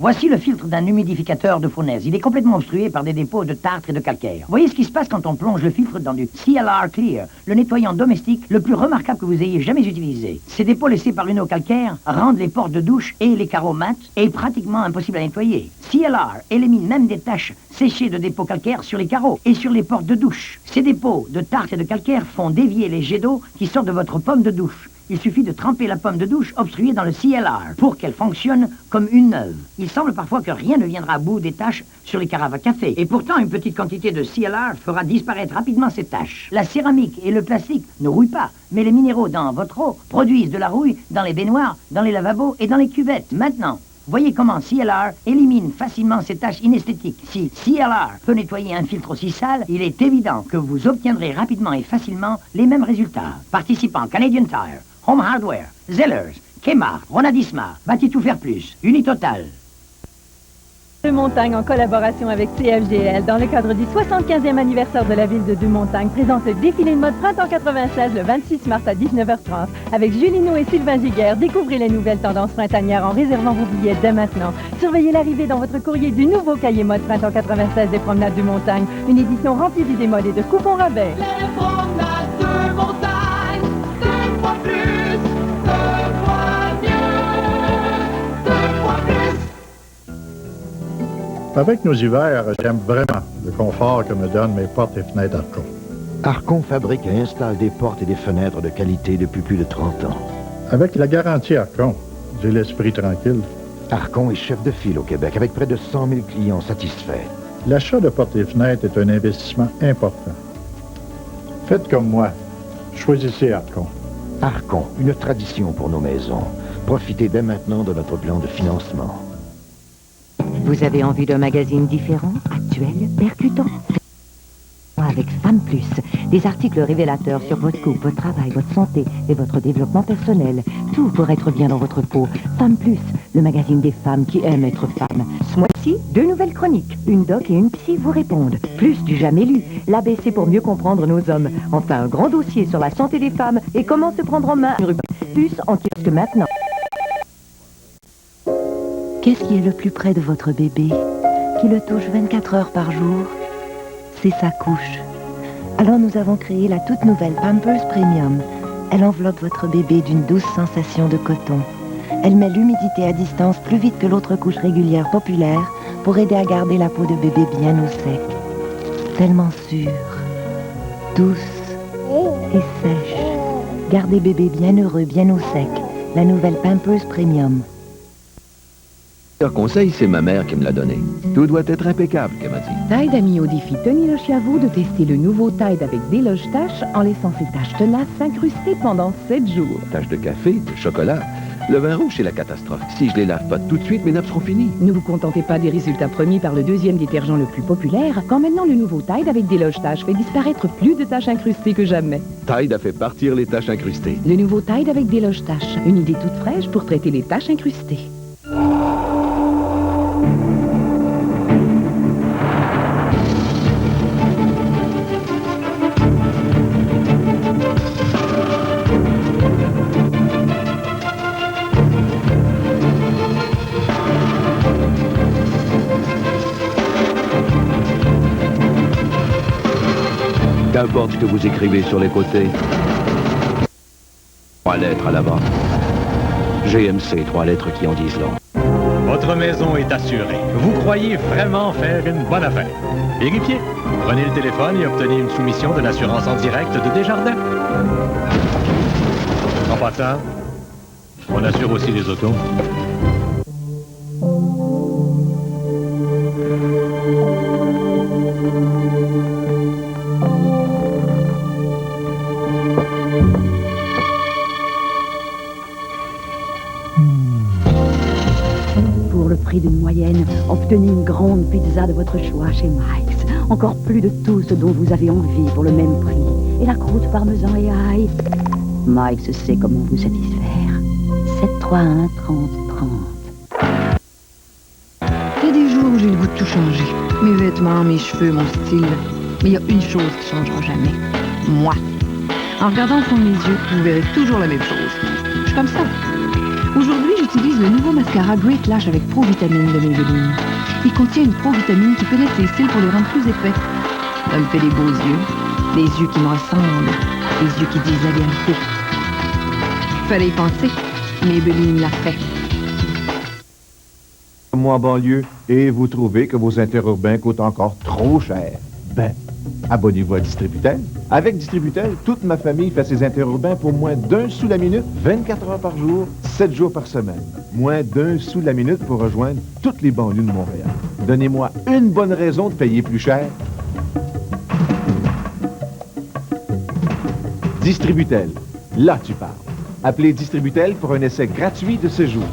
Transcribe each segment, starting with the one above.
Voici le filtre d'un humidificateur de fournaise. Il est complètement obstrué par des dépôts de tartre et de calcaire. Voyez ce qui se passe quand on plonge le filtre dans du CLR Clear, le nettoyant domestique le plus remarquable que vous ayez jamais utilisé. Ces dépôts laissés par une eau calcaire rendent les portes de douche et les carreaux mat et pratiquement impossibles à nettoyer. CLR élimine même des taches séchées de dépôts calcaires sur les carreaux et sur les portes de douche. Ces dépôts de tartre et de calcaire font dévier les jets d'eau qui sortent de votre pomme de douche. Il suffit de tremper la pomme de douche obstruée dans le CLR pour qu'elle fonctionne comme une neuve. Il semble parfois que rien ne viendra à bout des taches sur les carafes à café. Et pourtant, une petite quantité de CLR fera disparaître rapidement ces taches. La céramique et le plastique ne rouillent pas, mais les minéraux dans votre eau produisent de la rouille dans les baignoires, dans les lavabos et dans les cuvettes. Maintenant, voyez comment CLR élimine facilement ces taches inesthétiques. Si CLR peut nettoyer un filtre aussi sale, il est évident que vous obtiendrez rapidement et facilement les mêmes résultats. Participants Canadian Tire, Home Hardware, Zellers, Kmart, Ronadisma, Bâti Tout Faire Plus, Unitotal. Deux-Montagnes, en collaboration avec CFGL, dans le cadre du 75e anniversaire de la ville de Deux-Montagnes, présente le défilé de mode Printemps 96 le 26 mars à 19h30. Avec Julino et Sylvain Giguère, découvrez les nouvelles tendances printanières en réservant vos billets dès maintenant. Surveillez l'arrivée dans votre courrier du nouveau cahier mode Printemps 96 des promenades Deux-Montagnes, une édition remplie d'idées mode et de coupons rabais. Les promenades Deux-Montagnes, deux fois plus, deux fois mieux, deux fois plus. Avec nos hivers, j'aime vraiment le confort que me donnent mes portes et fenêtres Arcon. Arcon fabrique et installe des portes et des fenêtres de qualité depuis plus de 30 ans. Avec la garantie Arcon, j'ai l'esprit tranquille. Arcon est chef de file au Québec, avec près de 100 000 clients satisfaits. L'achat de portes et fenêtres est un investissement important. Faites comme moi. Choisissez Arcon. Arcon, une tradition pour nos maisons. Profitez dès maintenant de notre plan de financement. Vous avez envie d'un magazine différent, actuel, percutant? Avec Femme Plus, des articles révélateurs sur votre couple, votre travail, votre santé et votre développement personnel. Tout pour être bien dans votre peau. Femme Plus, le magazine des femmes qui aiment être femmes. Ce mois-ci, 2 nouvelles chroniques. Une doc et une psy vous répondent. Plus du jamais lu, l'ABC pour mieux comprendre nos hommes. Enfin, un grand dossier sur la santé des femmes et comment se prendre en main. Une rubrique Plus en kiosque maintenant. Qu'est-ce qui est le plus près de votre bébé, qui le touche 24 heures par jour? C'est sa couche. Alors nous avons créé la toute nouvelle Pampers Premium. Elle enveloppe votre bébé d'une douce sensation de coton. Elle met l'humidité à distance plus vite que l'autre couche régulière populaire pour aider à garder la peau de bébé bien au sec. Tellement sûre, douce et sèche. Gardez bébé bien heureux, bien au sec. La nouvelle Pampers Premium. Le conseil, c'est ma mère qui me l'a donné. Tout doit être impeccable, qu'elle m'a dit. Tide a mis au défi Tony Lochiavo de tester le nouveau Tide avec déloge-taches en laissant ses taches tenaces s'incruster pendant 7 jours. Taches de café, de chocolat. Le vin rouge, c'est la catastrophe. Si je les lave pas tout de suite, mes nappes seront finies. Ne vous contentez pas des résultats promis par le deuxième détergent le plus populaire, quand maintenant le nouveau Tide avec déloge-taches fait disparaître plus de taches incrustées que jamais. Tide a fait partir les taches incrustées. Le nouveau Tide avec déloge-taches, une idée toute fraîche pour traiter les taches incrustées. Qu'importe ce que vous écrivez sur les côtés. 3 lettres à l'avant. GMC, 3 lettres qui en disent long. Votre maison est assurée. Vous croyez vraiment faire une bonne affaire. Vérifiez. Prenez le téléphone et obtenez une soumission de l'assurance en direct de Desjardins. En passant, on assure aussi les autos. D'une moyenne, obtenez une grande pizza de votre choix chez Mike's. Encore plus de tout ce dont vous avez envie pour le même prix. Et la croûte parmesan et ail. Mike's sait comment vous satisfaire. 731 30 30. Il y a des jours où j'ai le goût de tout changer. Mes vêtements, mes cheveux, mon style. Mais il y a une chose qui ne changera jamais. Moi. En regardant au fond de mes yeux, vous verrez toujours la même chose. Je suis comme ça. Aujourd'hui, j'ai j'utilise le nouveau mascara Great Lash avec Pro-Vitamine de Maybelline. Il contient une Pro-Vitamine qui pénètre les cils pour les rendre plus épais. Ça me fait des beaux yeux. Des yeux qui me ressemblent. Des yeux qui disent la vérité. Fallait y penser. Maybelline l'a fait. Moi en banlieue, et vous trouvez que vos interurbains coûtent encore trop cher. Ben, abonnez-vous à Distributel. Avec Distributel, toute ma famille fait ses interurbains pour moins d'1 sou la minute, 24 heures par jour, 7 jours par semaine. Moins d'1 sou la minute pour rejoindre toutes les banlieues de Montréal. Donnez-moi une bonne raison de payer plus cher. Distributel, là tu parles. Appelez Distributel pour un essai gratuit de séjour.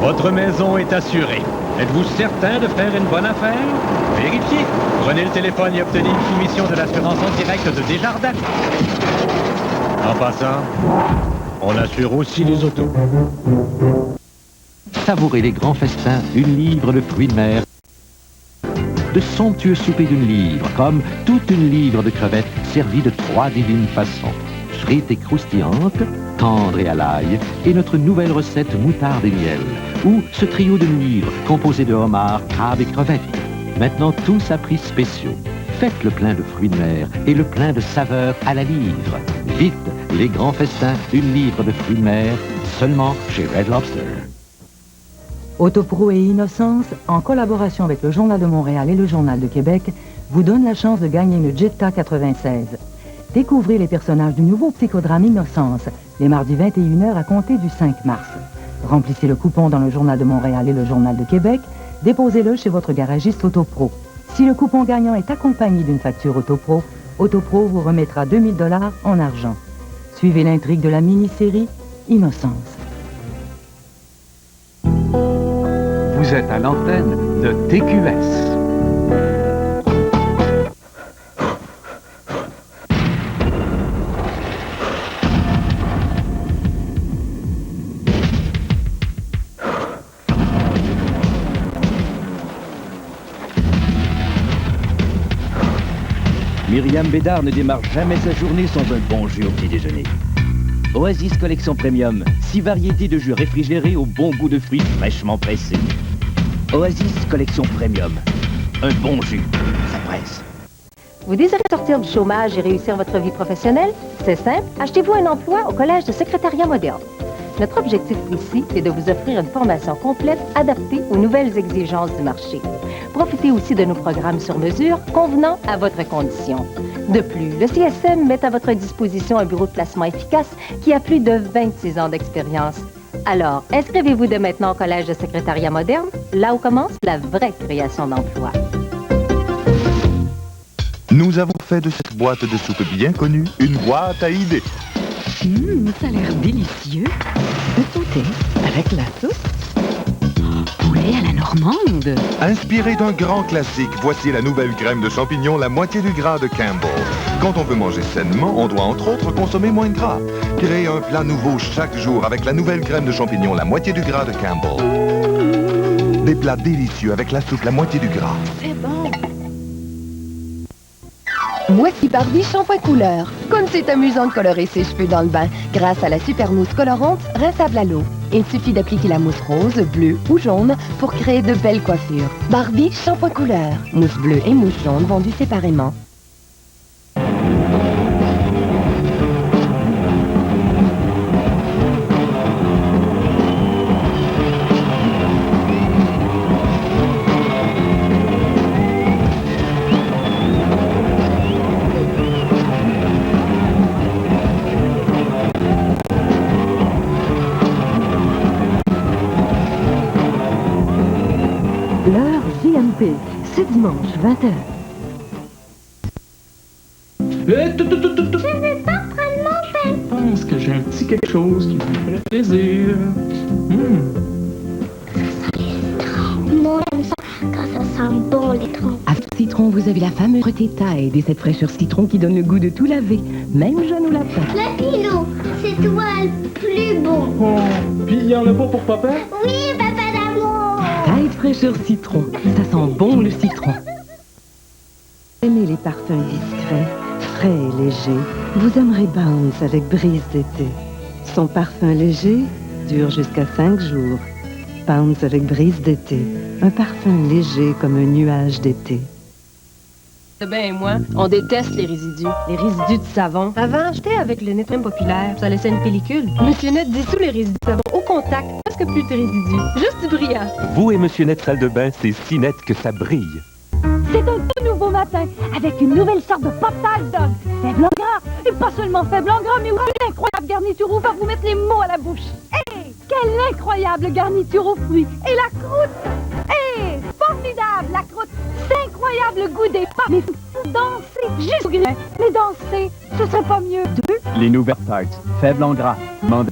Votre maison est assurée. Êtes-vous certain de faire une bonne affaire? Vérifiez. Prenez le téléphone et obtenez une soumission de l'assurance en direct de Desjardins. En passant, on assure aussi les autos. Savourez les grands festins, une livre de fruits de mer. De somptueux soupers d'une livre, comme toute une livre de crevettes servies de 3 divines façons. Frites et croustillantes, tendres et à l'ail, et notre nouvelle recette moutarde et miel, ou ce trio d'une livre composé de homards, crabes et crevettes. Maintenant tous à prix spéciaux. Faites le plein de fruits de mer et le plein de saveurs à la livre. Vite, les grands festins, une livre de fruits de mer, seulement chez Red Lobster. Autopro et Innocence, en collaboration avec le Journal de Montréal et le Journal de Québec, vous donnent la chance de gagner une Jetta 96. Découvrez les personnages du nouveau psychodrame Innocence, les mardis 21h à compter du 5 mars. Remplissez le coupon dans le Journal de Montréal et le Journal de Québec, déposez-le chez votre garagiste Autopro. Si le coupon gagnant est accompagné d'une facture Autopro, Autopro vous remettra 2000 $ en argent. Suivez l'intrigue de la mini-série Innocence. Vous êtes à l'antenne de TQS. Myriam Bédard ne démarre jamais sa journée sans un bon jus au petit déjeuner. Oasis Collection Premium, 6 variétés de jus réfrigérés au bon goût de fruits fraîchement pressés. Oasis Collection Premium, un bon jus, ça presse. Vous désirez sortir du chômage et réussir votre vie professionnelle? C'est simple, achetez-vous un emploi au Collège de secrétariat moderne. Notre objectif ici est de vous offrir une formation complète adaptée aux nouvelles exigences du marché. Profitez aussi de nos programmes sur mesure convenant à votre condition. De plus, le CSM met à votre disposition un bureau de placement efficace qui a plus de 26 ans d'expérience. Alors, inscrivez-vous dès maintenant au Collège de secrétariat moderne, là où commence la vraie création d'emplois. Nous avons fait de cette boîte de soupe bien connue une boîte à idées. Ça a l'air délicieux. Le sauté avec la sauce. Poulet à la normande. Inspiré d'un grand classique, voici la nouvelle crème de champignons, la moitié du gras de Campbell. Quand on veut manger sainement, on doit entre autres consommer moins de gras. Créez un plat nouveau chaque jour avec la nouvelle crème de champignons, la moitié du gras de Campbell. Des plats délicieux avec la soupe, la moitié du gras. C'est bon. Voici Barbie Shampoing Couleur. Comme c'est amusant de colorer ses cheveux dans le bain grâce à la super mousse colorante rinçable à l'eau. Il suffit d'appliquer la mousse rose, bleue ou jaune pour créer de belles coiffures. Barbie Shampoing Couleur. Mousse bleue et mousse jaune vendues séparément. L'heure JMP, ce dimanche, 20h. Je vais pas prendre mon pain. Je pense que j'ai un petit quelque chose qui me ferait plaisir. Moi, j'aime ça quand ça sent bon, les troncs. Avec citron, vous avez la fameuse Tide et cette fraîcheur citron qui donne le goût de tout laver, même jaune ou lapin. La Philo, c'est toi le plus beau. Oh, puis il y en a pas pour papa? Oui, papa d'amour. Tide fraîcheur citron, ça sent bon le citron. Aimez les parfums discrets, frais et légers. Vous aimerez Bounce avec Brise d'été. Son parfum léger, dure jusqu'à 5 jours. Pounds avec brise d'été. Un parfum léger comme un nuage d'été. Ben et moi, on déteste les résidus. Les résidus de savon. Avant, j'étais avec le Netrim populaire. Ça laissait une pellicule. Monsieur Net dissout les résidus de savon au contact. Presque plus de résidus. Juste du brillant. Vous et Monsieur Net salle de bain, c'est si net que ça brille. C'est un tout nouveau matin, avec une nouvelle sorte de pop-tart dog. Faible en gras, et pas seulement faible en gras, mais aussi une incroyable garniture où va vous mettre les mots à la bouche. Hé, quelle incroyable garniture aux fruits. Et la croûte, hé, formidable, la croûte. C'est incroyable le goût des pâtes. Mais faut danser jusqu'au grain. Mais danser, ce serait pas mieux. Les nouvelles tartes, faibles en gras. Mandez